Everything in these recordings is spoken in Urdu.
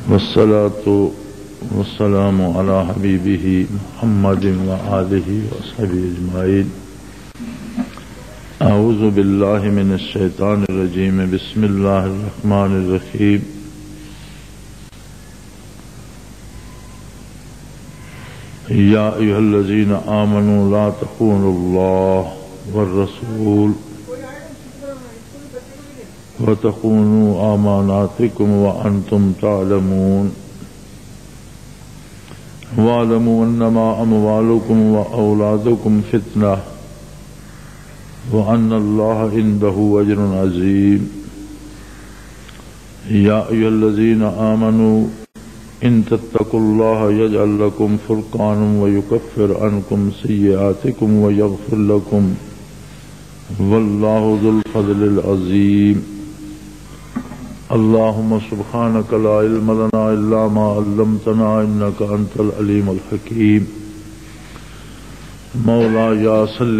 والصلاة والسلام على حبيبه محمد وآله وصحبه أجمعين. أعوذ بالله من الشيطان الرجيم. بسم الله الرحمن الرحيم. يا أيها الذين آمنوا لا تخونوا الله والرسول وتخونوا أماناتكم وأنتم تعلمون واعلموا أنما أموالكم وأولادكم فتنة وأن الله عنده أجر عظيم. يا أيها الذين آمنوا إن تتقوا الله يجعل لكم فرقانا ويكفر عنكم سيئاتكم ويغفر لكم والله ذو الفضل العظيم. اللهم سبحانك لا علم لنا إلا ما علمتنا إنك أنت العليم الحكيم. مولاي صل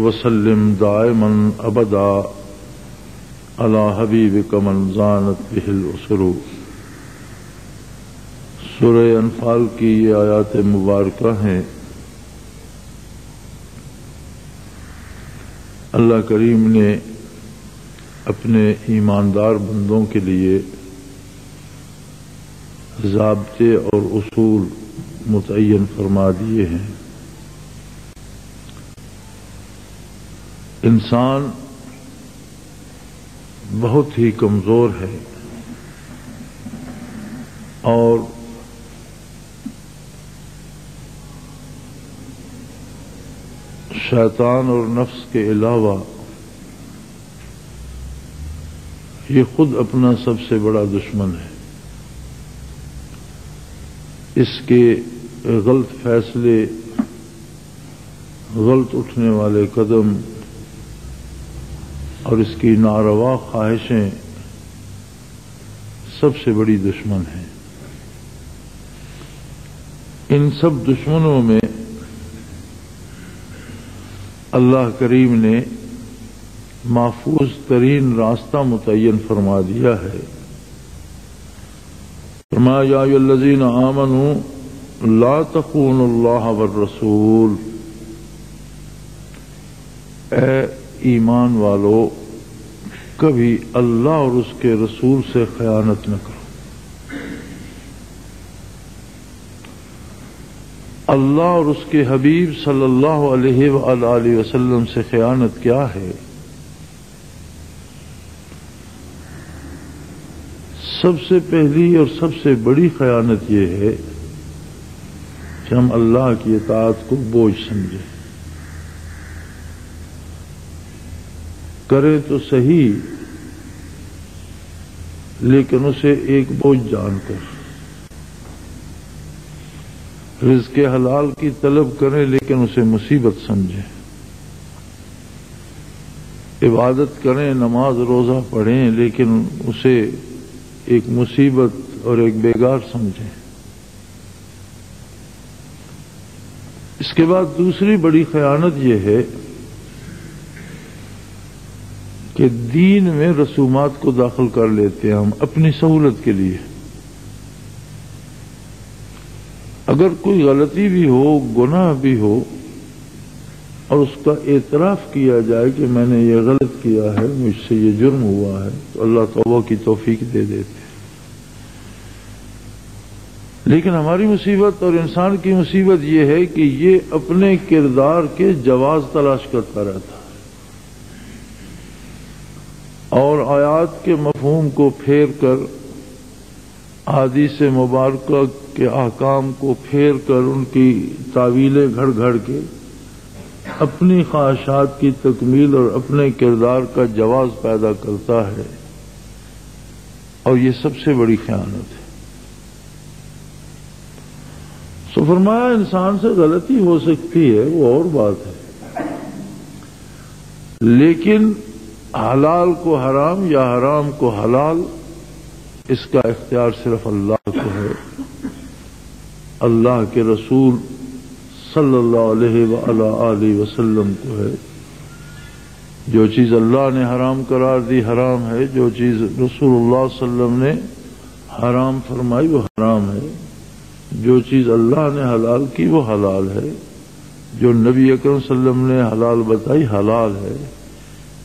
وسلم دائما أبدا على حبيبك من زانت به الأسر. سورہ انفال کی یہ آیات مبارکہ ہیں. اللہ کریم نے اپنے ایماندار بندوں کے لیے ضابطے اور اصول متعین فرما دیے ہیں. انسان بہت ہی کمزور ہے اور شیطان اور نفس کے علاوہ یہ خود اپنا سب سے بڑا دشمن ہے. اس کے غلط فیصلے، غلط اٹھنے والے قدم اور اس کی ناروا خواہشیں سب سے بڑی دشمن ہیں. ان سب دشمنوں میں اللہ کریم نے محفوظ ترین راستہ متعین فرما دیا ہے. فرمایا یا ایھا الذین آمنوا لا تخونوا اللہ والرسول. اے ایمان والو، کبھی اللہ اور اس کے رسول سے خیانت نہ کرو. اللہ اور اس کے حبیب صلی اللہ علیہ وآلہ وسلم سے خیانت کیا ہے؟ سب سے پہلی اور سب سے بڑی خیانت یہ ہے کہ ہم اللہ کی اطاعت کو بوجھ سمجھیں. کریں تو صحیح لیکن اسے ایک بوجھ جان کر. رزق حلال کی طلب کریں لیکن اسے مصیبت سمجھیں. عبادت کریں، نماز روزہ پڑھیں لیکن اسے ایک مصیبت اور ایک بیگار سمجھیں. اس کے بعد دوسری بڑی خیانت یہ ہے کہ دین میں رسومات کو داخل کر لیتے ہیں ہم اپنی سہولت کے لیے. اگر کوئی غلطی بھی ہو، گناہ بھی ہو اور اس کا اعتراف کیا جائے کہ میں نے یہ غلط کیا ہے، مجھ سے یہ جرم ہوا ہے، تو اللہ توبہ کی توفیق دے دیتے. لیکن ہماری مصیبت اور انسان کی مصیبت یہ ہے کہ یہ اپنے کردار کے جواز تلاش کرتا رہتا ہے اور آیات کے مفہوم کو پھیر کر، احادیث مبارکہ کے احکام کو پھیر کر، ان کی تعویلیں گھڑ گھڑ کے اپنی خواہشات کی تکمیل اور اپنے کردار کا جواز پیدا کرتا ہے. اور یہ سب سے بڑی خیانت ہے. سو فرمایا انسان سے غلطی ہو سکتی ہے، وہ اور بات ہے، لیکن حلال کو حرام یا حرام کو حلال، اس کا اختیار صرف اللہ کو ہے، اللہ کے رسول صلی اللہ علیہ وآلہ وسلم کو ہے. جو چیز اللہ نے حرام قرار دی حرام ہے، جو چیز رسول اللہ صلی اللہ علیہ وسلم نے حرام فرمائی وہ حرام ہے، جو چیز اللہ نے حلال کی وہ حلال ہے، جو نبی اکرم صلی اللہ علیہ وسلم نے حلال بتائی حلال ہے۔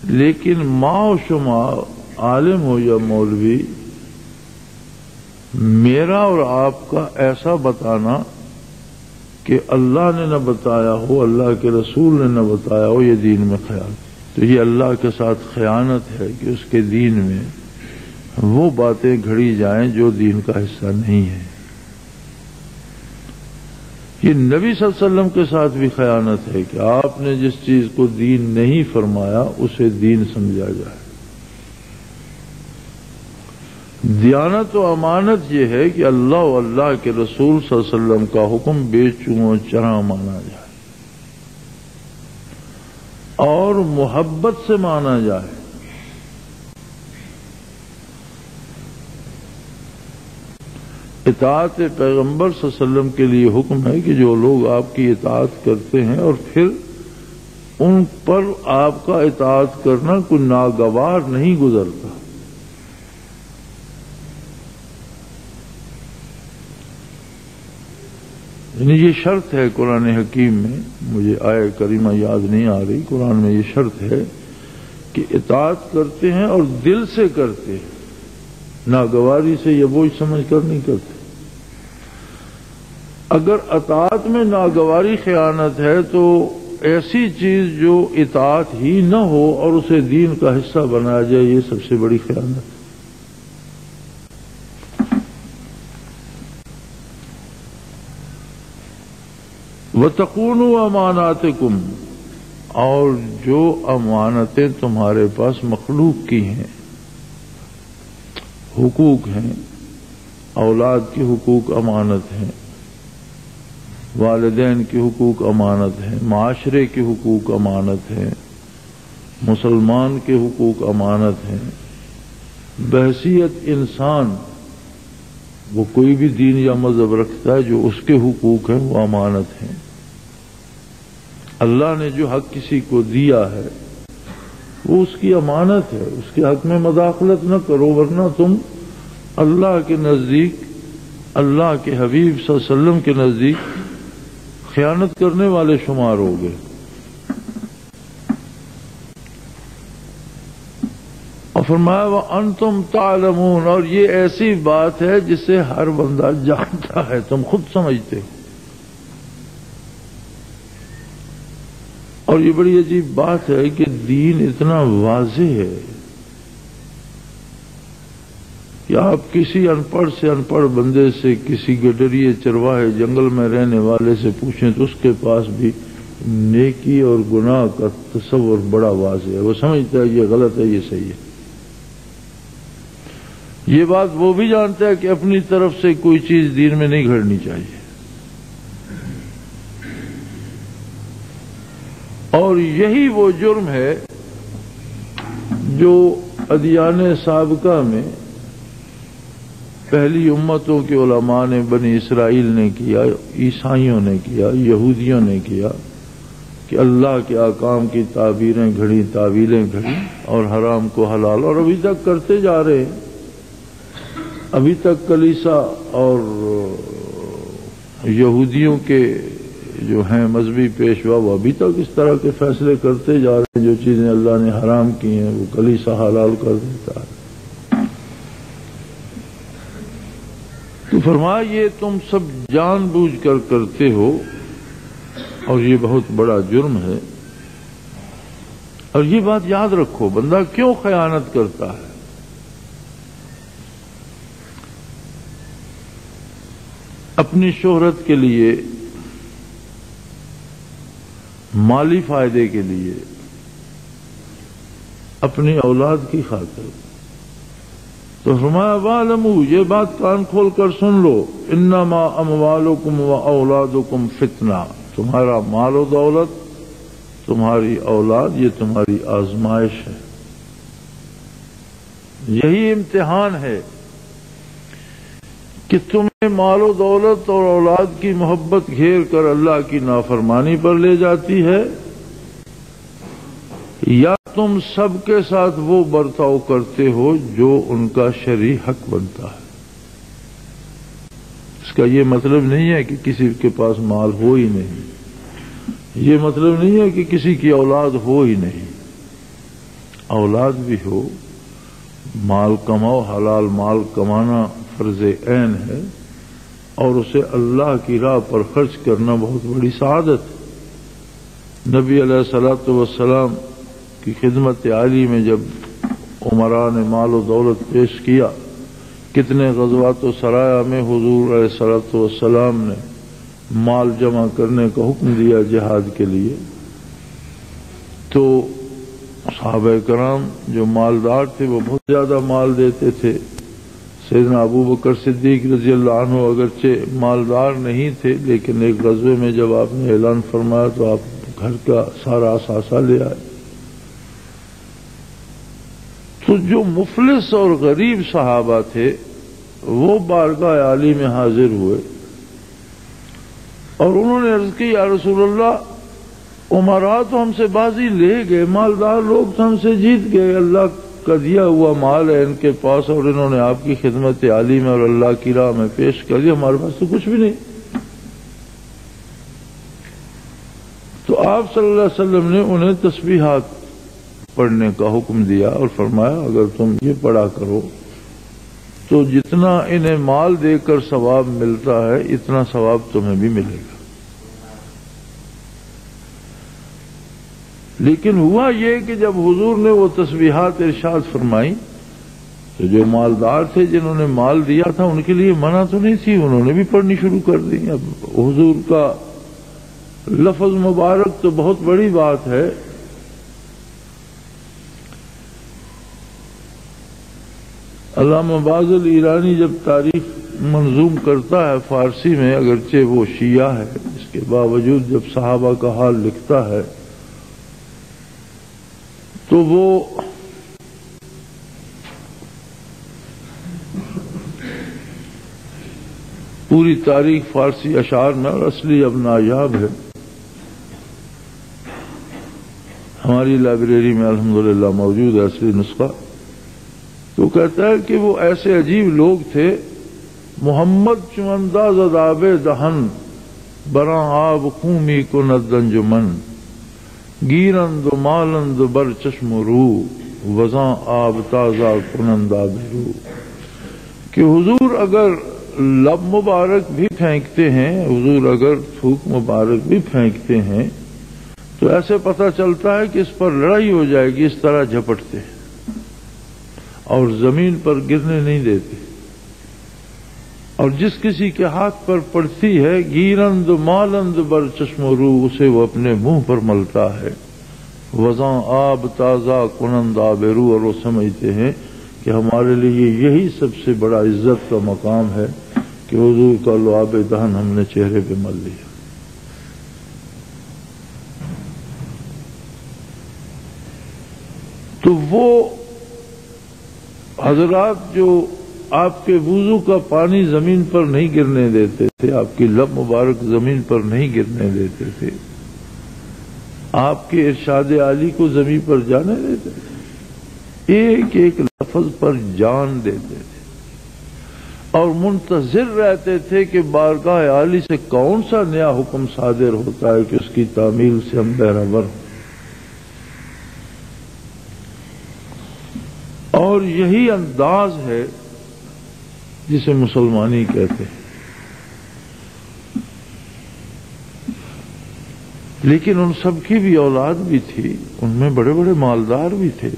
لیکن ماں و شمار عالم ہو یا مولوی، میرا اور آپ کا ایسا بتانا کہ اللہ نے نہ بتایا ہو، اللہ کے رسول نے نہ بتایا ہو، یہ دین میں خیال، تو یہ اللہ کے ساتھ خیانت ہے کہ اس کے دین میں وہ باتیں گھڑی جائیں جو دین کا حصہ نہیں ہے۔ یہ نبی صلی اللہ علیہ وسلم کے ساتھ بھی خیانت ہے کہ آپ نے جس چیز کو دین نہیں فرمایا اسے دین سمجھا جائے۔ دیانت و امانت یہ ہے کہ اللہ و اللہ کے رسول صلی اللہ علیہ وسلم کا حکم بے چوں چرا مانا جائے اور محبت سے مانا جائے۔ اطاعت پیغمبر صلی اللہ علیہ وسلم کے لیے حکم ہے کہ جو لوگ آپ کی اطاعت کرتے ہیں اور پھر ان پر آپ کا اطاعت کرنا کوئی ناگوار نہیں گزرتا۔ یعنی یہ شرط ہے قرآن حکیم میں، مجھے آیہ کریمہ یاد نہیں آ رہی، قرآن میں یہ شرط ہے کہ اطاعت کرتے ہیں اور دل سے کرتے ہیں، ناگواری سے یہ بوجھ سمجھ کر نہیں کرتے۔ اگر اطاعت میں ناگواری خیانت ہے تو ایسی چیز جو اطاعت ہی نہ ہو اور اسے دین کا حصہ بنایا جائے، یہ سب سے بڑی خیانت ہے۔ وَتَخُونُوا أَمَانَاتِكُمْ، اور جو امانتیں تمہارے پاس مخلوق کی ہیں، حقوق ہیں، اولاد کے حقوق امانت ہیں، والدین کے حقوق امانت ہیں، معاشرے کے حقوق امانت ہیں، مسلمان کے حقوق امانت ہیں، بحیثیت انسان وہ کوئی بھی دین یا مذہب رکھتا ہے، جو اس کے حقوق ہیں وہ امانت ہیں۔ اللہ نے جو حق کسی کو دیا ہے وہ اس کی امانت ہے، اس کے حق میں مداخلت نہ کرو، ورنہ تم اللہ کے نزدیک، اللہ کے حبیب صلی اللہ علیہ وسلم کے نزدیک خیانت کرنے والے شمار ہو گئے۔ اور فرمایا وَأَنْتُمْ تَعْلَمُونَ، اور یہ ایسی بات ہے جسے ہر بندہ جانتا ہے، تم خود سمجھتے ہو۔ اور یہ بڑی عجیب بات ہے کہ دین اتنا واضح ہے کہ آپ کسی ان پڑھ سے ان پڑھ بندے سے، کسی گڈریے چرواہے جنگل میں رہنے والے سے پوچھیں تو اس کے پاس بھی نیکی اور گناہ کا تصور بڑا واضح ہے، وہ سمجھتا ہے یہ غلط ہے یہ صحیح ہے۔ یہ بات وہ بھی جانتا ہے کہ اپنی طرف سے کوئی چیز دین میں نہیں گھڑنی چاہیے۔ اور یہی وہ جرم ہے جو ادیان سابقہ میں پہلی امتوں کے علماء نے، بنی اسرائیل نے کیا، عیسائیوں نے کیا، یہودیوں نے کیا، کہ اللہ کے احکام کی تعبیریں گھڑی، تعویلیں گھڑی اور حرام کو حلال، اور ابھی تک کرتے جا رہے ہیں۔ ابھی تک کلیسا اور یہودیوں کے جو ہیں مذہبی پیشوا، وہ ابھی تک اس طرح کے فیصلے کرتے جا رہے ہیں، جو چیزیں اللہ نے حرام کی ہیں وہ کلیسا حلال کر دیتا ہے۔ تو فرمایا یہ تم سب جان بوجھ کر کرتے ہو اور یہ بہت بڑا جرم ہے۔ اور یہ بات یاد رکھو، بندہ کیوں خیانت کرتا ہے؟ اپنی شہرت کے لیے، مالی فائدے کے لیے، اپنی اولاد کی خاطر۔ تو فرمایا وَاعْلَمُوا، یہ بات کان کھول کر سن لو، انما اموالکم و اولادکم فتنہ، تمہارا مال و دولت، تمہاری اولاد، یہ تمہاری آزمائش ہے، یہی امتحان ہے کہ تمہیں مال و دولت اور اولاد کی محبت گھیر کر اللہ کی نافرمانی پر لے جاتی ہے، یا تم سب کے ساتھ وہ برتاؤ کرتے ہو جو ان کا شرعی حق بنتا ہے۔ کا یہ مطلب نہیں ہے کہ کسی کے پاس مال ہو ہی نہیں، یہ مطلب نہیں ہے کہ کسی کی اولاد ہو ہی نہیں، اولاد بھی ہو، مال کماؤ، حلال مال کمانا فرض عین ہے، اور اسے اللہ کی راہ پر خرچ کرنا بہت بڑی سعادت ہے۔ نبی علیہ الصلوۃ والسلام کی خدمت عالی میں جب عمراء نے مال و دولت پیش کیا، کتنے غزوات و سرایا میں حضور علیہ الصلوۃ والسلام نے مال جمع کرنے کا حکم دیا جہاد کے لیے، تو صحابہ کرام جو مالدار تھے وہ بہت زیادہ مال دیتے تھے۔ سیدنا ابو بکر صدیق رضی اللہ عنہ اگرچہ مالدار نہیں تھے، لیکن ایک غزوے میں جب آپ نے اعلان فرمایا تو آپ گھر کا سارا اثاثہ لے آئے۔ تو جو مفلس اور غریب صحابہ تھے وہ بارگاہ عالی میں حاضر ہوئے اور انہوں نے عرض کی، یا رسول اللہ، عمراء تو ہم سے بازی لے گئے، مالدار لوگ تو ہم سے جیت گئے، اللہ کا دیا ہوا مال ہے ان کے پاس اور انہوں نے آپ کی خدمت عالی میں اور اللہ کی راہ میں پیش کر دیا، ہمارے پاس تو کچھ بھی نہیں۔ تو آپ صلی اللہ علیہ وسلم نے انہیں تسبیحات پڑھنے کا حکم دیا اور فرمایا اگر تم یہ پڑھا کرو تو جتنا انہیں مال دے کر ثواب ملتا ہے اتنا ثواب تمہیں بھی ملے گا۔ لیکن ہوا یہ کہ جب حضور نے وہ تسبیحات ارشاد فرمائی تو جو مالدار تھے جنہوں نے مال دیا تھا ان کے لیے منع تو نہیں تھی، انہوں نے بھی پڑھنی شروع کر دی۔ اب حضور کا لفظ مبارک تو بہت بڑی بات ہے۔ علامہ باز ایرانی جب تاریخ منظوم کرتا ہے فارسی میں، اگرچہ وہ شیعہ ہے، اس کے باوجود جب صحابہ کا حال لکھتا ہے تو وہ پوری تاریخ فارسی اشعار میں، اور اصلی اب نایاب ہے، ہماری لائبریری میں الحمدللہ موجود ہے اصلی نسخہ۔ تو کہتا ہے کہ وہ ایسے عجیب لوگ تھے، محمد چمندہ زداب دہن براں آب خومی کو ندن جمن گیرند مالند بر چشم رو وزاں آب تازہ کنند آبرو، کہ حضور اگر لب مبارک بھی پھینکتے ہیں، حضور اگر تھوک مبارک بھی پھینکتے ہیں تو ایسے پتہ چلتا ہے کہ اس پر لڑائی ہو جائے گی، اس طرح جھپٹتے ہیں اور زمین پر گرنے نہیں دیتے، اور جس کسی کے ہاتھ پر پڑتی ہے گیرند مالند بر چشم رو، اسے وہ اپنے منہ پر ملتا ہے، وزاں آب تازہ کنند آبرو، اور وہ سمجھتے ہیں کہ ہمارے لیے یہی سب سے بڑا عزت کا مقام ہے کہ حضور کا لعاب دہن ہم نے چہرے پہ مل لیا۔ تو وہ حضرات جو آپ کے وضو کا پانی زمین پر نہیں گرنے دیتے تھے، آپ کی لب مبارک زمین پر نہیں گرنے دیتے تھے، آپ کے ارشاد عالی کو زمین پر جانے دیتے تھے، ایک ایک لفظ پر جان دیتے تھے اور منتظر رہتے تھے کہ بارگاہ عالی سے کون سا نیا حکم صادر ہوتا ہے کہ اس کی تعمیل سے ہم بہرہ ور ہوں۔ اور یہی انداز ہے جسے مسلمانی کہتے ہیں۔ لیکن ان سب کی بھی اولاد بھی تھی، ان میں بڑے بڑے مالدار بھی تھے،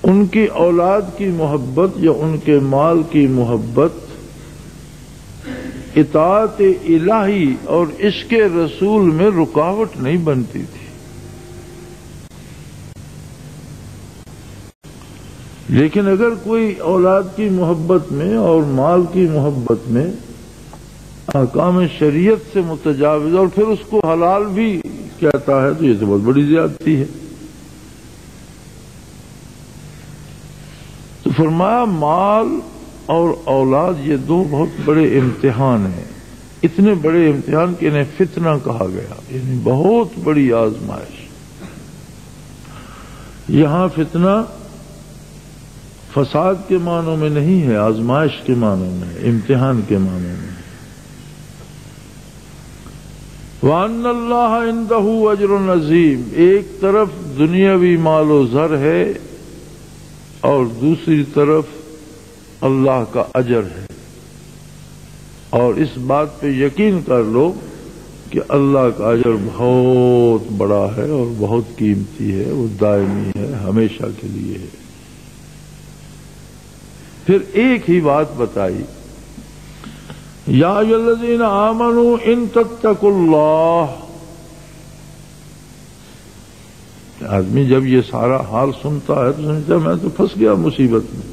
ان کی اولاد کی محبت یا ان کے مال کی محبت اطاعت الہی اور عشق رسول میں رکاوٹ نہیں بنتی تھی۔ لیکن اگر کوئی اولاد کی محبت میں اور مال کی محبت میں احکام شریعت سے متجاوز اور پھر اس کو حلال بھی کہتا ہے تو یہ تو بہت بڑی زیادتی ہے۔ تو فرمایا مال اور اولاد یہ دو بہت بڑے امتحان ہیں، اتنے بڑے امتحان کہ انہیں فتنہ کہا گیا، یعنی بہت بڑی آزمائش۔ یہاں فتنہ فساد کے معنوں میں نہیں ہے، آزمائش کے معنوں میں، امتحان کے معنوں میں۔ وَأَنَّ اللَّهَ عِندَهُ أَجْرٌ عَظِيمٌ، ایک طرف دنیاوی مال و زر ہے اور دوسری طرف اللہ کا اجر ہے، اور اس بات پہ یقین کر لو کہ اللہ کا اجر بہت بڑا ہے اور بہت قیمتی ہے، وہ دائمی ہے، ہمیشہ کے لیے ہے۔ پھر ایک ہی بات بتائی، یا ایھا الذین آمنوا ان تتقوا اللہ۔ آدمی جب یہ سارا حال سنتا ہے تو سمجھتا ہے میں تو پھنس گیا مصیبت میں،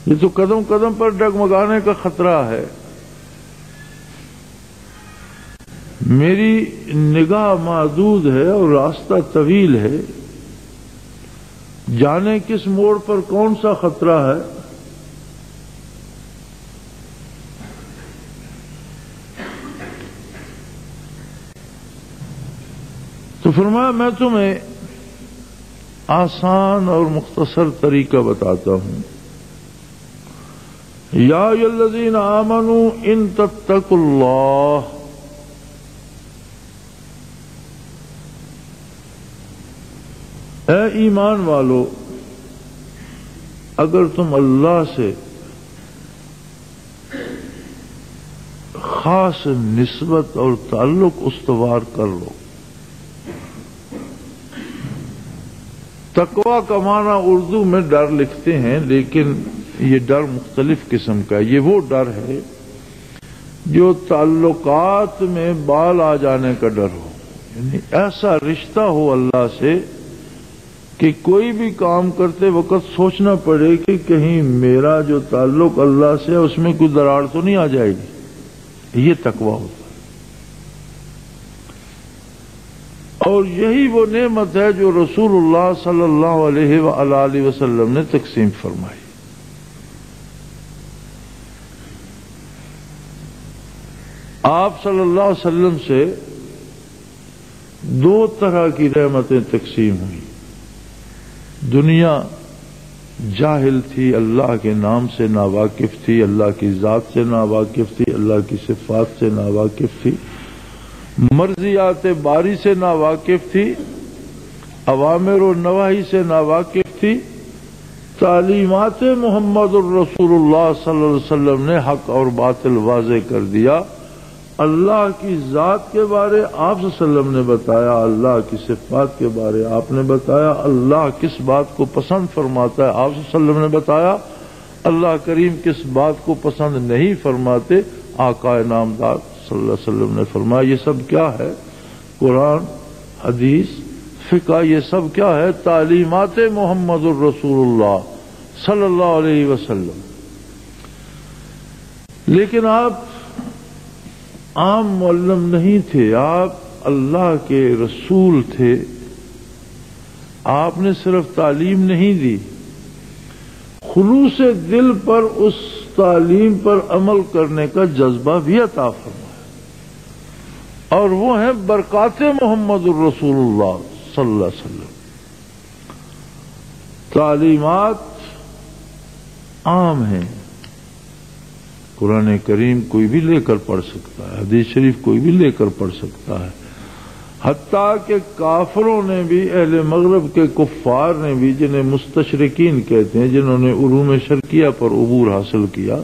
یہ تو قدم قدم پر ڈگمگانے کا خطرہ ہے، میری نگاہ محدود ہے اور راستہ طویل ہے، جانے کس موڑ پر کون سا خطرہ ہے۔ تو فرمایا میں تمہیں آسان اور مختصر طریقہ بتاتا ہوں، یا ایھا الذین آمنوا ان تتقوا اللہ، اے ایمان والو اگر تم اللہ سے خاص نسبت اور تعلق استوار کر لو۔ تقویٰ کا معنی اردو میں ڈر لکھتے ہیں، لیکن یہ ڈر مختلف قسم کا ہے۔ یہ وہ ڈر ہے جو تعلقات میں بال آ جانے کا ڈر ہو، یعنی ایسا رشتہ ہو اللہ سے کہ کوئی بھی کام کرتے وقت سوچنا پڑے کہ کہیں میرا جو تعلق اللہ سے ہے اس میں کوئی دراڑ تو نہیں آ جائے گی۔ یہ تقویٰ ہوتا ہے، اور یہی وہ نعمت ہے جو رسول اللہ صلی اللہ علیہ وآلہ وسلم نے تقسیم فرمائی۔ آپ صلی اللہ علیہ وسلم سے دو طرح کی رحمتیں تقسیم ہوئیں۔ دنیا جاہل تھی، اللہ کے نام سے ناواقف تھی، اللہ کی ذات سے ناواقف تھی، اللہ کی صفات سے ناواقف تھی، مرضیات باری سے ناواقف تھی، اوامر و نواہی سے ناواقف تھی۔ تعلیمات محمد الرسول اللہ صلی اللہ علیہ وسلم نے حق اور باطل واضح کر دیا۔ اللہ کی ذات کے بارے آپ صلی اللہ علیہ وسلم نے بتایا، اللہ کی صفات کے بارے آپ نے بتایا، اللہ کس بات کو پسند فرماتا ہے آپ صلی اللہ علیہ وسلم نے بتایا، اللہ کریم کس بات کو پسند نہیں فرماتے آقا نامدار صلی اللہ علیہ وسلم نے فرمایا۔ یہ سب کیا ہے؟ قرآن، حدیث، فقہ، یہ سب کیا ہے؟ تعلیمات محمد الرسول اللہ صلی اللہ علیہ وسلم۔ لیکن آپ عام معلم نہیں تھے، آپ اللہ کے رسول تھے، آپ نے صرف تعلیم نہیں دی، خلوص دل پر اس تعلیم پر عمل کرنے کا جذبہ بھی عطا فرمایا، اور وہ ہیں برکات محمد الرسول اللہ صلی اللہ علیہ وسلم۔ تعلیمات عام ہیں، قرآن کریم کوئی بھی لے کر پڑھ سکتا ہے، حدیث شریف کوئی بھی لے کر پڑھ سکتا ہے، حتیٰ کہ کافروں نے بھی، اہل مغرب کے کفار نے بھی، جنہیں مستشرقین کہتے ہیں، جنہوں نے علوم شرقیہ پر عبور حاصل کیا،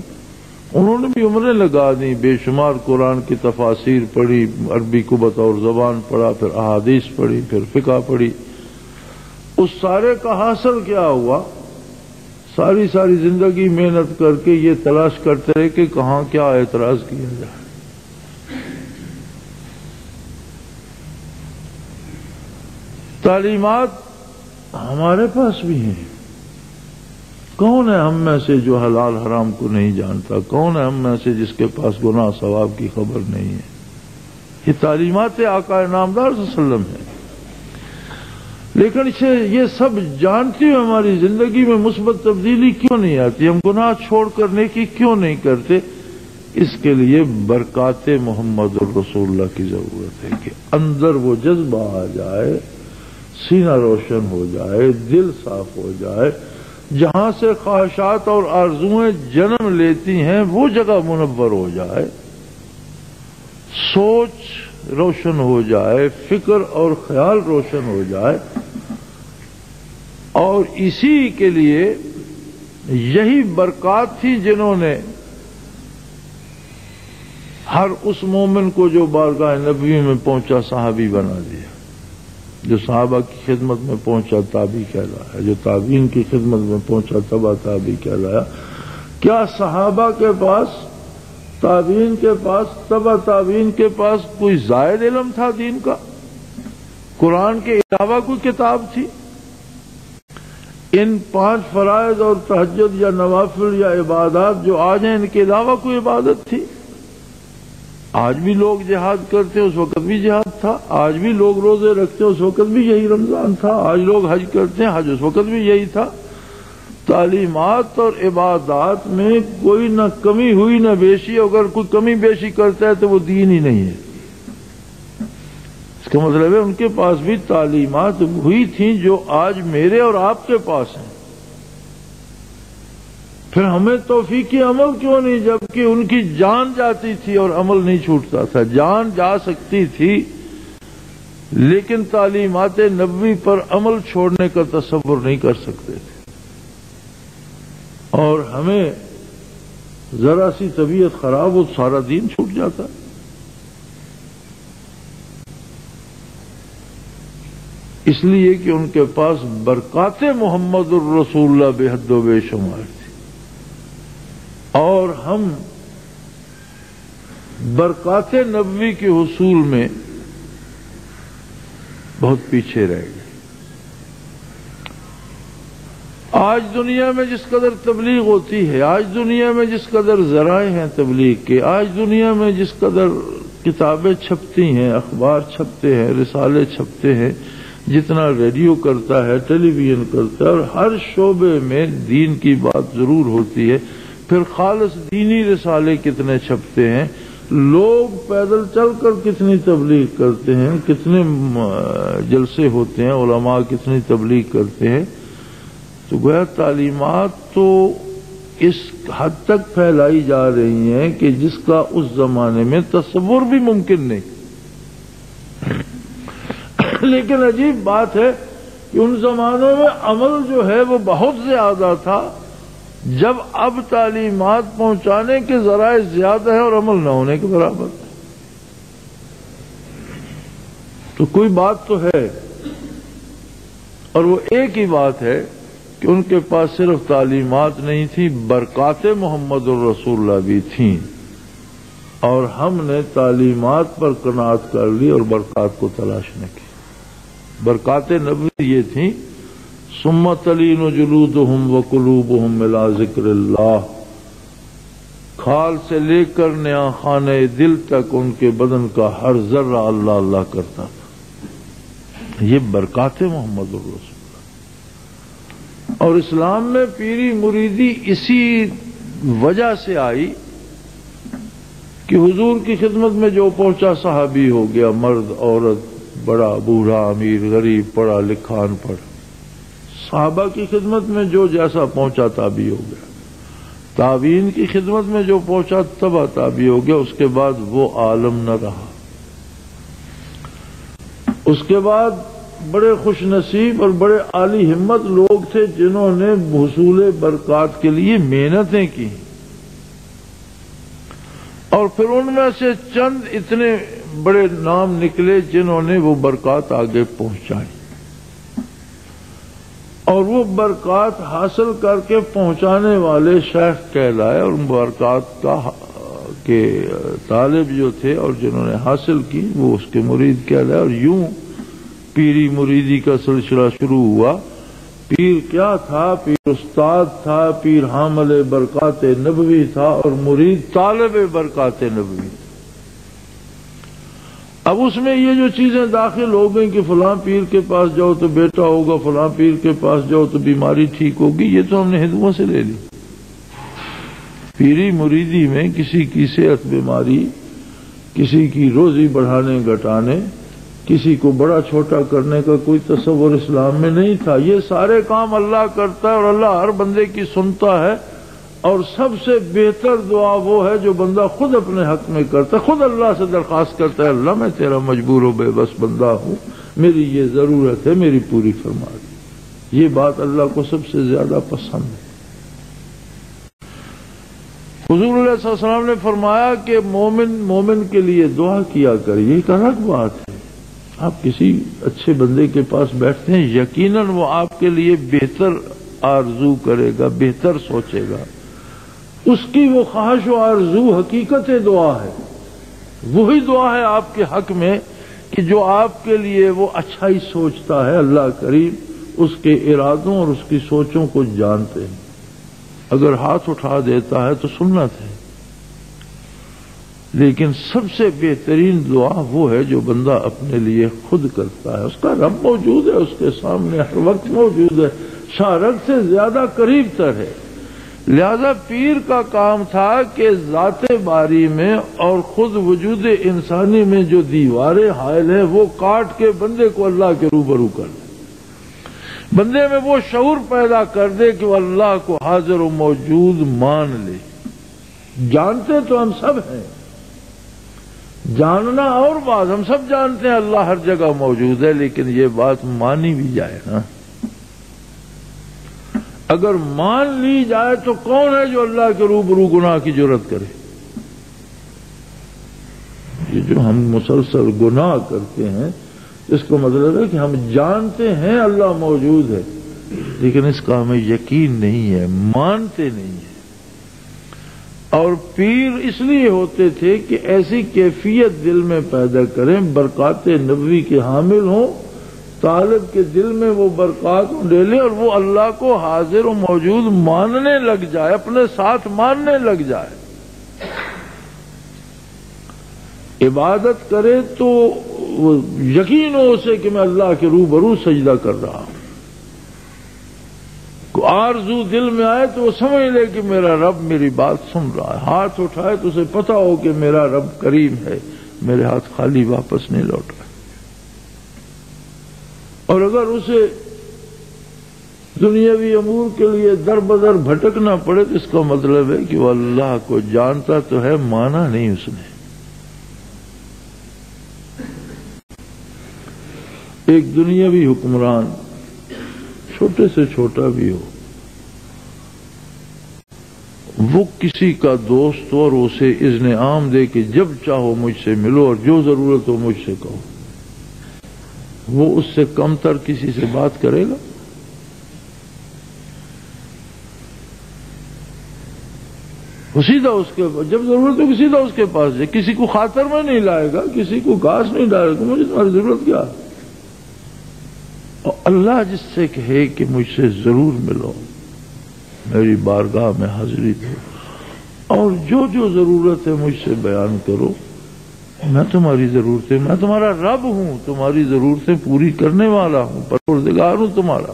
انہوں نے بھی عمریں لگا دی، بے شمار قرآن کی تفاسیر پڑھی، عربی کو بطور زبان پڑھا، پھر احادیث پڑھی، پھر فقہ پڑھی۔ اس سارے کا حاصل کیا ہوا؟ ساری زندگی محنت کر کے یہ تلاش کرتے رہے کہ کہاں کیا اعتراض کیا جائے۔ تعلیمات ہمارے پاس بھی ہیں، کون ہے ہم میں سے جو حلال حرام کو نہیں جانتا؟ کون ہے ہم میں سے جس کے پاس گناہ ثواب کی خبر نہیں ہے؟ یہ تعلیمات آقا نامدار صلی اللہ علیہ وسلم ہے۔ لیکن یہ سب جانتی ہوئے ہماری زندگی میں مثبت تبدیلی کیوں نہیں آتی؟ ہم گناہ چھوڑ کر نیکی کیوں نہیں کرتے؟ اس کے لیے برکات محمد الرسول اللہ کی ضرورت ہے کہ اندر وہ جذبہ آ جائے، سینہ روشن ہو جائے، دل صاف ہو جائے، جہاں سے خواہشات اور آرزوئیں جنم لیتی ہیں وہ جگہ منور ہو جائے، سوچ روشن ہو جائے، فکر اور خیال روشن ہو جائے، اور اسی کے لیے یہی برکات تھی جنہوں نے ہر اس مومن کو جو بارگاہ نبی میں پہنچا صحابی بنا دیا، جو صحابہ کی خدمت میں پہنچا تابعی کہلایا، جو تابعین کی خدمت میں پہنچا تبع تابعی کہلایا۔ کیا صحابہ کے پاس، تابعین کے پاس، تبع تابعین کے پاس کوئی زائد علم تھا دین کا؟ قرآن کے علاوہ کوئی کتاب تھی؟ ان 5 فرائض اور تہجد یا نوافل یا عبادات جو آج ہیں، ان کے علاوہ کوئی عبادت تھی؟ آج بھی لوگ جہاد کرتے ہیں، اس وقت بھی جہاد تھا۔ آج بھی لوگ روزے رکھتے ہیں، اس وقت بھی یہی رمضان تھا۔ آج لوگ حج کرتے ہیں، حج اس وقت بھی یہی تھا۔ تعلیمات اور عبادات میں کوئی نہ کمی ہوئی نہ بیشی، اگر کوئی کمی بیشی کرتا ہے تو وہ دین ہی نہیں ہے۔ اس کا مطلب ہے ان کے پاس بھی تعلیمات ہوئی تھیں جو آج میرے اور آپ کے پاس ہیں۔ پھر ہمیں توفیق عمل کیوں نہیں، جبکہ ان کی جان جاتی تھی اور عمل نہیں چھوٹتا تھا؟ جان جا سکتی تھی لیکن تعلیمات نبوی پر عمل چھوڑنے کا تصور نہیں کر سکتے تھے، اور ہمیں ذرا سی طبیعت خراب ہو سارا دین چھوٹ جاتا۔ اس لیے کہ ان کے پاس برکات محمد الرسول اللہ بے حد و بے شمار تھی، اور ہم برکات نبوی کے حصول میں بہت پیچھے رہ گئے۔ آج دنیا میں جس قدر تبلیغ ہوتی ہے، آج دنیا میں جس قدر ذرائع ہیں تبلیغ کے، آج دنیا میں جس قدر کتابیں چھپتی ہیں، اخبار چھپتے ہیں، رسالے چھپتے ہیں، جتنا ریڈیو کرتا ہے، ٹیلی ویژن کرتا ہے، اور ہر شعبے میں دین کی بات ضرور ہوتی ہے، پھر خالص دینی رسالے کتنے چھپتے ہیں، لوگ پیدل چل کر کتنی تبلیغ کرتے ہیں، کتنے جلسے ہوتے ہیں، علماء کتنی تبلیغ کرتے ہیں، تو گویا تعلیمات تو اس حد تک پھیلائی جا رہی ہیں کہ جس کا اس زمانے میں تصور بھی ممکن نہیں۔ لیکن عجیب بات ہے کہ ان زمانوں میں عمل جو ہے وہ بہت زیادہ تھا، جب اب تعلیمات پہنچانے کے ذرائع زیادہ ہیں اور عمل نہ ہونے کے برابر، تو کوئی بات تو ہے، اور وہ ایک ہی بات ہے کہ ان کے پاس صرف تعلیمات نہیں تھی، برکات محمد الرسول اللہ بھی تھیں، اور ہم نے تعلیمات پر قناعت کر لی اور برکات کو تلاش نہ کی۔ برکات نبوی یہ تھیں، ثم تلین جلودہم وقلوبہم الی ذکر اللہ، کھال سے لے کر نیا خانے دل تک ان کے بدن کا ہر ذرہ اللہ اللہ کرتا تھا۔ یہ برکات محمد الرسول اللہ۔ اور اسلام میں پیری مریدی اسی وجہ سے آئی کہ حضور کی خدمت میں جو پہنچا صحابی ہو گیا، مرد عورت، بڑا بوڑھا امیر غریب، پڑھا لکھا ان پڑھ، صحابہ کی خدمت میں جو جیسا پہنچا تابعی ہو گیا، تابعین کی خدمت میں جو پہنچا تبع تابعی ہو گیا۔ اس کے بعد وہ عالم نہ رہا۔ اس کے بعد بڑے خوش نصیب اور بڑے عالی ہمت لوگ تھے جنہوں نے حصول برکات کے لیے محنتیں کی، اور پھر ان میں سے چند اتنے بڑے نام نکلے جنہوں نے وہ برکات آگے پہنچائی، اور وہ برکات حاصل کر کے پہنچانے والے شیخ کہلائے، اور ان برکات کا کے طالب جو تھے اور جنہوں نے حاصل کی وہ اس کے مرید کہلائے، اور یوں پیری مریدی کا سلسلہ شروع ہوا۔ پیر کیا تھا؟ پیر استاد تھا، پیر حامل برکات نبوی تھا، اور مرید طالب برکات نبوی۔ اب اس میں یہ جو چیزیں داخل ہو گئیں کہ فلاں پیر کے پاس جاؤ تو بیٹا ہوگا، فلاں پیر کے پاس جاؤ تو بیماری ٹھیک ہوگی، یہ تو ہم نے ہندوؤں سے لے لی۔ پیری مریدی میں کسی کی صحت بیماری، کسی کی روزی بڑھانے گھٹانے، کسی کو بڑا چھوٹا کرنے کا کوئی تصور اسلام میں نہیں تھا. یہ سارے کام اللہ کرتا ہے اور اللہ ہر بندے کی سنتا ہے. اور سب سے بہتر دعا وہ ہے جو بندہ خود اپنے حق میں کرتا ہے, خود اللہ سے درخواست کرتا ہے, اللہ میں تیرا مجبور و بے بس بندہ ہوں, میری یہ ضرورت ہے, میری پوری فرما دے. یہ بات اللہ کو سب سے زیادہ پسند ہے. حضور علیہ السلام نے فرمایا کہ مومن کے لیے دعا کیا کر. یہ ایک الگ بات ہے. آپ کسی اچھے بندے کے پاس بیٹھتے ہیں, یقیناً وہ آپ کے لیے بہتر آرزو کرے گا, بہتر سوچے گا. اس کی وہ خواہش و آرزو حقیقت دعا ہے. وہی دعا ہے آپ کے حق میں کہ جو آپ کے لیے وہ اچھائی سوچتا ہے. اللہ کریم اس کے ارادوں اور اس کی سوچوں کو جانتے ہیں. اگر ہاتھ اٹھا دیتا ہے تو سنت ہے, لیکن سب سے بہترین دعا وہ ہے جو بندہ اپنے لیے خود کرتا ہے. اس کا رب موجود ہے, اس کے سامنے ہر وقت موجود ہے, شارک سے زیادہ قریب تر ہے. لہذا پیر کا کام تھا کہ ذات باری میں اور خود وجود انسانی میں جو دیواریں حائل ہیں وہ کاٹ کے بندے کو اللہ کے روبرو کر دے, بندے میں وہ شعور پیدا کر دے کہ وہ اللہ کو حاضر و موجود مان لے. جانتے تو ہم سب ہیں, جاننا اور بات, ہم سب جانتے ہیں اللہ ہر جگہ موجود ہے, لیکن یہ بات مانی بھی جائے نا. اگر مان لی جائے تو کون ہے جو اللہ کے روبرو گناہ کی جرات کرے؟ یہ جو ہم مسلسل گناہ کرتے ہیں اس کا مطلب ہے کہ ہم جانتے ہیں اللہ موجود ہے, لیکن اس کا ہمیں یقین نہیں ہے, مانتے نہیں ہیں. اور پیر اس لیے ہوتے تھے کہ ایسی کیفیت دل میں پیدا کریں, برکات نبوی کے حامل ہوں, طالب کے دل میں وہ برکات ڈالے اور وہ اللہ کو حاضر و موجود ماننے لگ جائے, اپنے ساتھ ماننے لگ جائے. عبادت کرے تو یقین ہو اسے کہ میں اللہ کے روبرو سجدہ کر رہا ہوں. آرزو دل میں آئے تو وہ سمجھ لے کہ میرا رب میری بات سن رہا ہے. ہاتھ اٹھائے تو اسے پتہ ہو کہ میرا رب کریم ہے, میرے ہاتھ خالی واپس نہیں لوٹا. اور اگر اسے دنیاوی امور کے لیے در بدر بھٹکنا پڑے تو اس کا مطلب ہے کہ وہ اللہ کو جانتا تو ہے, مانا نہیں اس نے. ایک دنیاوی حکمران چھوٹے سے چھوٹا بھی ہو, وہ کسی کا دوست ہو اور اسے اذن عام دے کہ جب چاہو مجھ سے ملو اور جو ضرورت ہو مجھ سے کہو, وہ اس سے کم تر کسی سے بات کرے گا؟ وہ سیدھا اس کے جب ضرورت ہو سیدھا اس کے پاس جائے, کسی کو خاطر میں نہیں لائے گا, کسی کو گھاس نہیں ڈالے گا, مجھے تمہاری ضرورت کیا. اور اللہ جس سے کہے کہ مجھ سے ضرور ملو, میری بارگاہ میں حاضری دو, اور جو جو ضرورت ہے مجھ سے بیان کرو, میں تمہاری ضرورتیں, میں تمہارا رب ہوں, تمہاری ضرورتیں پوری کرنے والا ہوں, پروردگار ہوں تمہارا.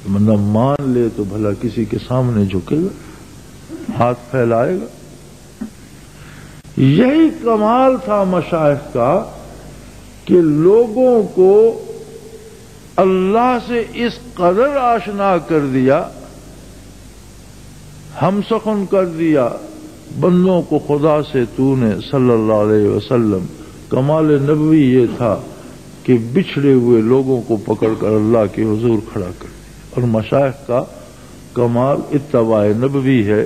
بندہ مان لے تو بھلا کسی کے سامنے جھکے گا, ہاتھ پھیلائے گا. یہی کمال تھا مشائخ کا کہ لوگوں کو اللہ سے اس قدر آشنا کر دیا, ہم سخن کر دیا بندوں کو خدا سے تو نے صلی اللہ علیہ وسلم. کمال نبوی یہ تھا کہ بچھڑے ہوئے لوگوں کو پکڑ کر اللہ کے حضور کھڑا کر دیا. اور مشائخ کا کمال اتباع نبوی ہے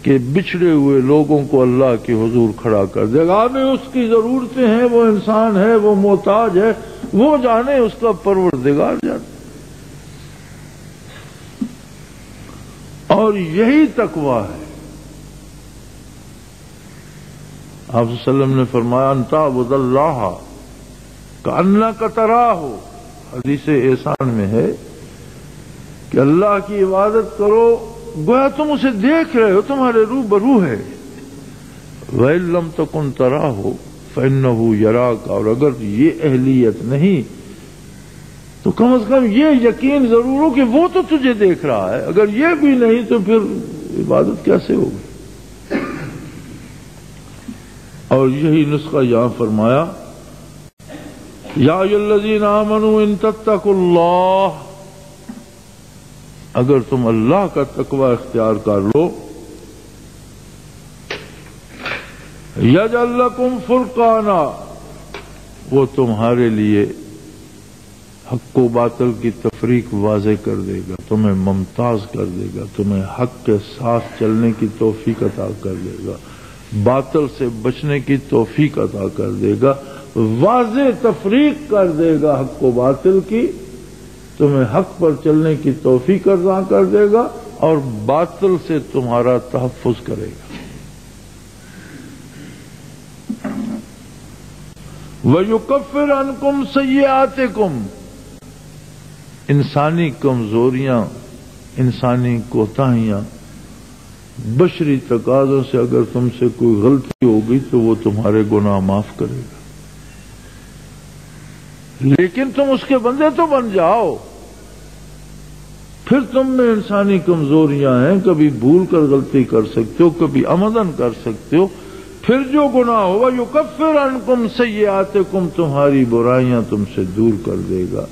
کہ بچھڑے ہوئے لوگوں کو اللہ کے حضور کھڑا کر دے گا. میں اس کی ضرورتیں ہیں, وہ انسان ہے, وہ محتاج ہے, وہ جانے, اس کا پروردگار جانے. اور یہی تقویٰ ہے. آپ صلی اللہ علیہ وسلم نے فرمایا ان تعبد اللہ کأنک تراہ, حدیث احسان میں ہے کہ اللہ کی عبادت کرو گویا تم اسے دیکھ رہے ہو, تمہارے روبرو ہے. وَإِن لَّمْ تَكُن تَرَاهُ فَإِنَّهُ يَرَاكَ. اور اگر یہ اہلیت نہیں تو کم از کم یہ یقین ضرور ہو کہ وہ تو تجھے دیکھ رہا ہے. اگر یہ بھی نہیں تو پھر عبادت کیسے ہوگی؟ اور یہی نسخہ یہاں فرمایا یا ایھا الذین آمنوا ان تتقوا اللہ، اگر تم اللہ کا تقوی اختیار کر لو، یجعل لکم فرقانا، وہ تمہارے لیے حق و باطل کی تفریق واضح کر دے گا، تمہیں ممتاز کر دے گا، تمہیں حق کے ساتھ چلنے کی توفیق عطا کر دے گا، باطل سے بچنے کی توفیق عطا کر دے گا، واضح تفریق کر دے گا حق و باطل کی، تمہیں حق پر چلنے کی توفیق عطا کر دے گا اور باطل سے تمہارا تحفظ کرے گا۔ وَيُكَفِّرْ عَنْكُمْ سَيِّئَاتِكُمْ، انسانی کمزوریاں، انسانی کوتاہیاں، بشری تقاضوں سے اگر تم سے کوئی غلطی ہوگی تو وہ تمہارے گناہ معاف کرے گا، لیکن تم اس کے بندے تو بن جاؤ۔ پھر تم میں انسانی کمزوریاں ہیں، کبھی بھول کر غلطی کر سکتے ہو، کبھی عمدن کر سکتے ہو، پھر جو گناہ ہوگا یکفر عنکم سیئاتکم، تمہاری برائیاں تم سے دور کر دے گا،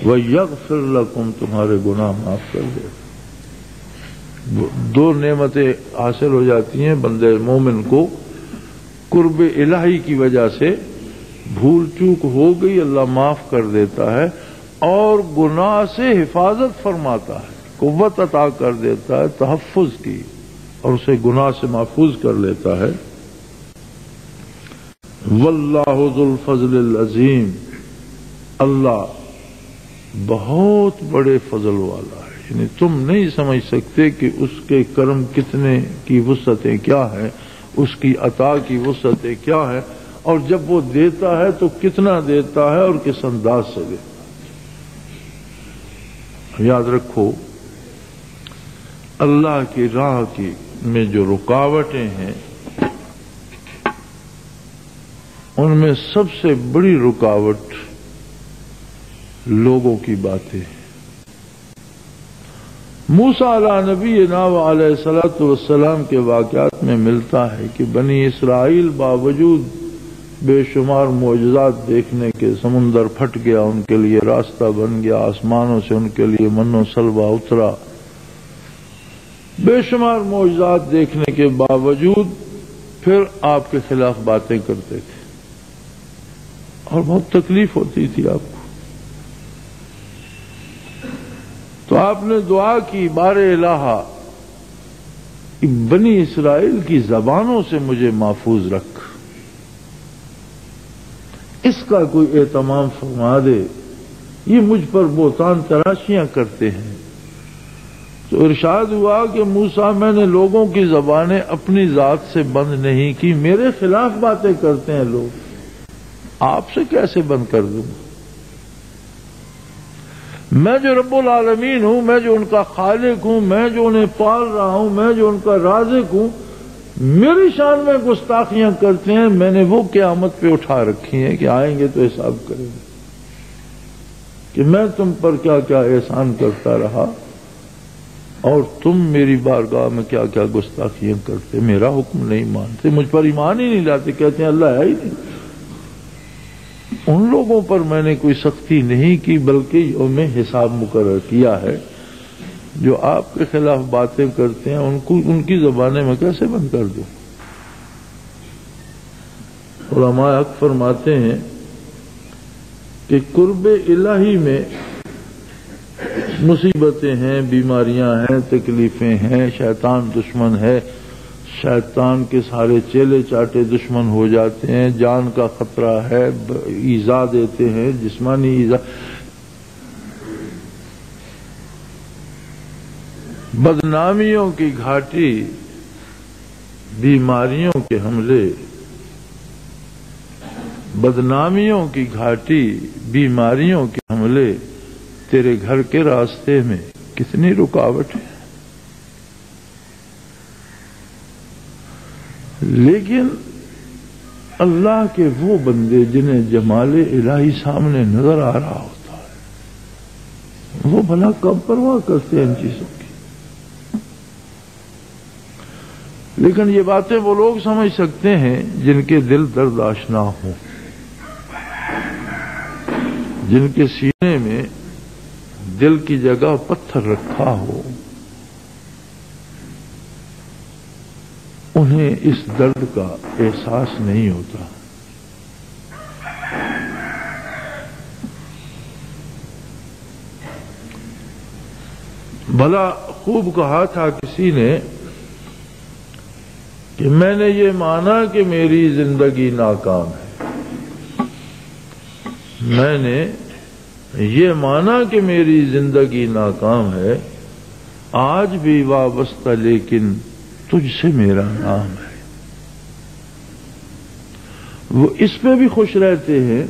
ویغفر لکم، تمہارے گناہ معاف کر دے گا۔ دو نعمتیں حاصل ہو جاتی ہیں بندے مومن کو، قرب الہی کی وجہ سے بھول چوک ہو گئی اللہ معاف کر دیتا ہے، اور گناہ سے حفاظت فرماتا ہے، قوت عطا کر دیتا ہے تحفظ کی، اور اسے گناہ سے محفوظ کر لیتا ہے۔ واللہ ذو الفضل العظیم، اللہ بہت بڑے فضل والا ہے، یعنی تم نہیں سمجھ سکتے کہ اس کے کرم کتنے کی وسعتیں کیا ہیں، اس کی عطا کی وسعتیں کیا ہیں، اور جب وہ دیتا ہے تو کتنا دیتا ہے اور کس انداز سے دیتا ہے۔ یاد رکھو اللہ کی راہ کی میں جو رکاوٹیں ہیں، ان میں سب سے بڑی رکاوٹ لوگوں کی باتیں ہیں۔ موسیٰ علیہ نبینا و علیہ الصلوۃ والسلام کے واقعات میں ملتا ہے کہ بنی اسرائیل باوجود بے شمار معجزات دیکھنے کے، سمندر پھٹ گیا، ان کے لیے راستہ بن گیا، آسمانوں سے ان کے لیے من و سلوہ اترا، بے شمار معجزات دیکھنے کے باوجود پھر آپ کے خلاف باتیں کرتے تھے، اور بہت تکلیف ہوتی تھی آپ کو۔ تو آپ نے دعا کی، بار الہ بنی اسرائیل کی زبانوں سے مجھے محفوظ رکھ، اس کا کوئی اہتمام فرما دے، یہ مجھ پر بہتان تراشیاں کرتے ہیں۔ تو ارشاد ہوا کہ موسیٰ، میں نے لوگوں کی زبانیں اپنی ذات سے بند نہیں کی، میرے خلاف باتیں کرتے ہیں لوگ، آپ سے کیسے بند کر دوں؟ میں جو رب العالمین ہوں، میں جو ان کا خالق ہوں، میں جو انہیں پال رہا ہوں، میں جو ان کا رازق ہوں، میری شان میں گستاخیاں کرتے ہیں، میں نے وہ قیامت پہ اٹھا رکھی ہیں کہ آئیں گے تو حساب کریں گے کہ میں تم پر کیا کیا احسان کرتا رہا اور تم میری بارگاہ میں کیا کیا گستاخیاں کرتے، میرا حکم نہیں مانتے، مجھ پر ایمان ہی نہیں لاتے، کہتے ہیں اللہ ہے ہی نہیں۔ ان لوگوں پر میں نے کوئی سختی نہیں کی، بلکہ یوم حساب مقرر کیا ہے۔ جو آپ کے خلاف باتیں کرتے ہیں ان کی زبانیں میں کیسے بند کر دوں؟ علماء حق فرماتے ہیں کہ قرب الہی میں مصیبتیں ہیں، بیماریاں ہیں، تکلیفیں ہیں، شیطان دشمن ہے، شیطان کے سارے چیلے چاٹے دشمن ہو جاتے ہیں، جان کا خطرہ ہے، ایذا دیتے ہیں، جسمانی ایذا، بدنامیوں کی گھاٹی، بیماریوں کے حملے، بدنامیوں کی گھاٹی، بیماریوں کے حملے، تیرے گھر کے راستے میں کتنی رکاوٹ ہے۔ لیکن اللہ کے وہ بندے جنہیں جمال الہی سامنے نظر آ رہا ہوتا ہے، وہ بھلا کب پرواہ کرتے ہیں ان چیزوں کی؟ لیکن یہ باتیں وہ لوگ سمجھ سکتے ہیں جن کے دل درد آشنا ہوں۔ جن کے سینے میں دل کی جگہ پتھر رکھا ہو، انہیں اس درد کا احساس نہیں ہوتا۔ بھلا خوب کہا تھا کسی نے کہ میں نے یہ مانا کہ میری زندگی ناکام ہے، میں نے یہ مانا کہ میری زندگی ناکام ہے، آج بھی وابستہ لیکن تجھ سے میرا نام ہے۔ وہ اس پہ بھی خوش رہتے ہیں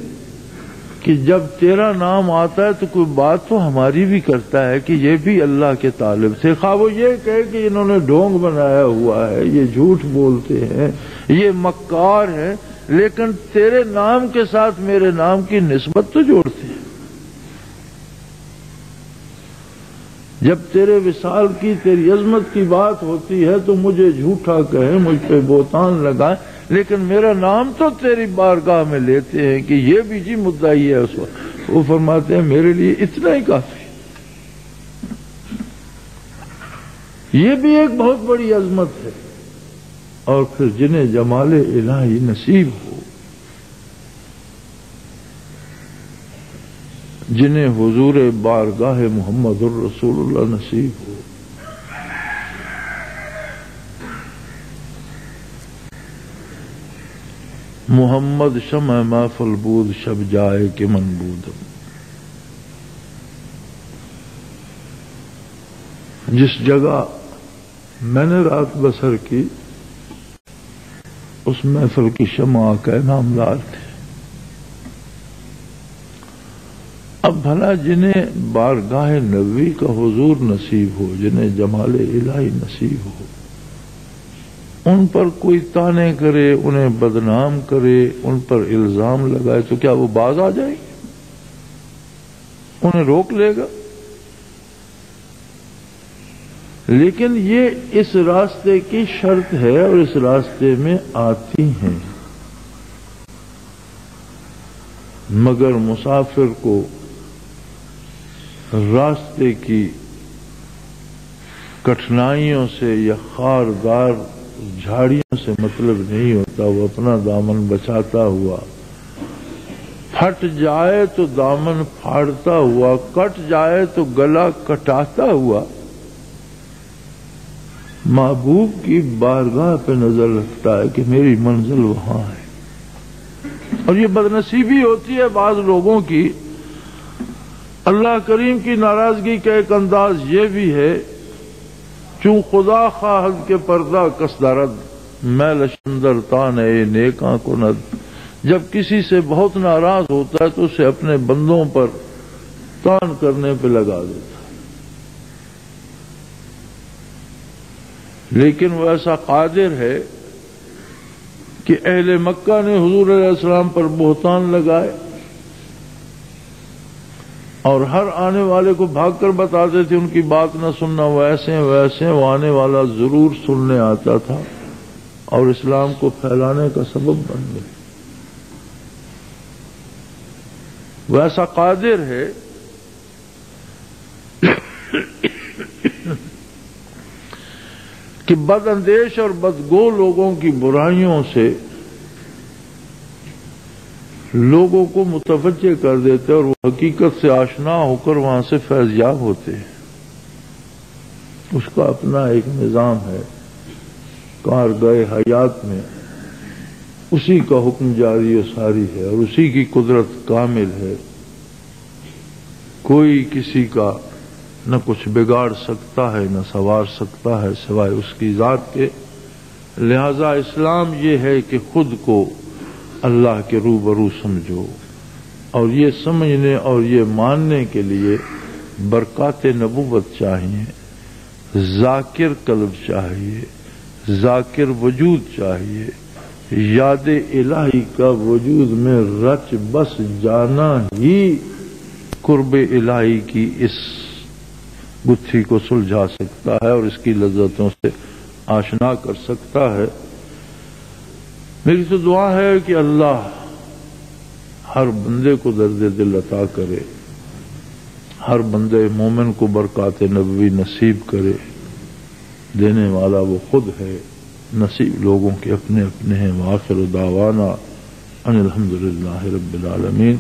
کہ جب تیرا نام آتا ہے تو کوئی بات تو ہماری بھی کرتا ہے کہ یہ بھی اللہ کے طالب تھے، خواہ وہ یہ کہے کہ انہوں نے ڈھونگ بنایا ہوا ہے، یہ جھوٹ بولتے ہیں، یہ مکار ہیں، لیکن تیرے نام کے ساتھ میرے نام کی نسبت تو جوڑتے ہیں۔ جب تیرے وصال کی، تیری عظمت کی بات ہوتی ہے تو مجھے جھوٹا کہیں، مجھ پہ بہتان لگائیں، لیکن میرا نام تو تیری بارگاہ میں لیتے ہیں کہ یہ بھی جی مدعی ہے اس وقت۔ وہ فرماتے ہیں میرے لیے اتنا ہی کافی، یہ بھی ایک بہت بڑی عظمت ہے۔ اور پھر جنہیں جمال الہی نصیب ہو، جنہیں حضور بارگاہ محمد الرسول اللہ نصیب ہو، محمد شمع محفل بود شب جائے کہ من بودم۔ جس جگہ میں نے رات بسر کی اس محفل کی شمع کا نامدار تھے۔ اب بھلا جنہیں بارگاہ نبوی کا حضور نصیب ہو، جنہیں جمال الہی نصیب ہو، ان پر کوئی طعنے کرے، انہیں بدنام کرے، ان پر الزام لگائے تو کیا وہ باز آ جائیں گے؟ انہیں روک لے گا؟ لیکن یہ اس راستے کی شرط ہے اور اس راستے میں آتی ہیں، مگر مسافر کو راستے کی کٹھنائیوں سے یا خاردار جھاڑیوں سے مطلب نہیں ہوتا۔ وہ اپنا دامن بچاتا ہوا، پھٹ جائے تو دامن پھاڑتا ہوا، کٹ جائے تو گلا کٹاتا ہوا محبوب کی بارگاہ پہ نظر رکھتا ہے کہ میری منزل وہاں ہے۔ اور یہ بدنصیبی ہوتی ہے بعض لوگوں کی۔ اللہ کریم کی ناراضگی کا ایک انداز یہ بھی ہے، چون خدا خواہد کے پردہ کس درد، میں لشندر تان اے نیکاں کو ند۔ جب کسی سے بہت ناراض ہوتا ہے تو اسے اپنے بندوں پر تان کرنے پہ لگا دیتا ہے، لیکن وہ ایسا قادر ہے کہ اہل مکہ نے حضور علیہ السلام پر بہتان لگائے اور ہر آنے والے کو بھاگ کر بتاتے تھے ان کی بات نہ سننا، ویسے ویسے وہ آنے والا ضرور سننے آتا تھا اور اسلام کو پھیلانے کا سبب بن گئے۔ وہ ایسا قادر ہے کہ بد اندیش اور بدگو لوگوں کی برائیوں سے لوگوں کو متوجہ کر دیتے اور وہ حقیقت سے آشنا ہو کر وہاں سے فیض یاب ہوتے ہیں۔ اس کا اپنا ایک نظام ہے، کارگاہ حیات میں اسی کا حکم جاری و ساری ہے اور اسی کی قدرت کامل ہے، کوئی کسی کا نہ کچھ بگاڑ سکتا ہے نہ سنوار سکتا ہے سوائے اس کی ذات کے۔ لہذا اسلام یہ ہے کہ خود کو اللہ کے روبرو سمجھو، اور یہ سمجھنے اور یہ ماننے کے لیے برکات نبوت چاہیے، ذاکر قلب چاہیے، ذاکر وجود چاہیے، یاد الہی کا وجود میں رچ بس جانا ہی قرب الہی کی اس گتھی کو سلجھا سکتا ہے اور اس کی لذتوں سے آشنا کر سکتا ہے۔ میری تو دعا ہے کہ اللہ ہر بندے کو درد دل عطا کرے، ہر بندے مومن کو برکات نبوی نصیب کرے۔ دینے والا وہ خود ہے، نصیب لوگوں کے اپنے اپنے ہیں۔ وآخر دعوانا ان الحمدللہ رب العالمین۔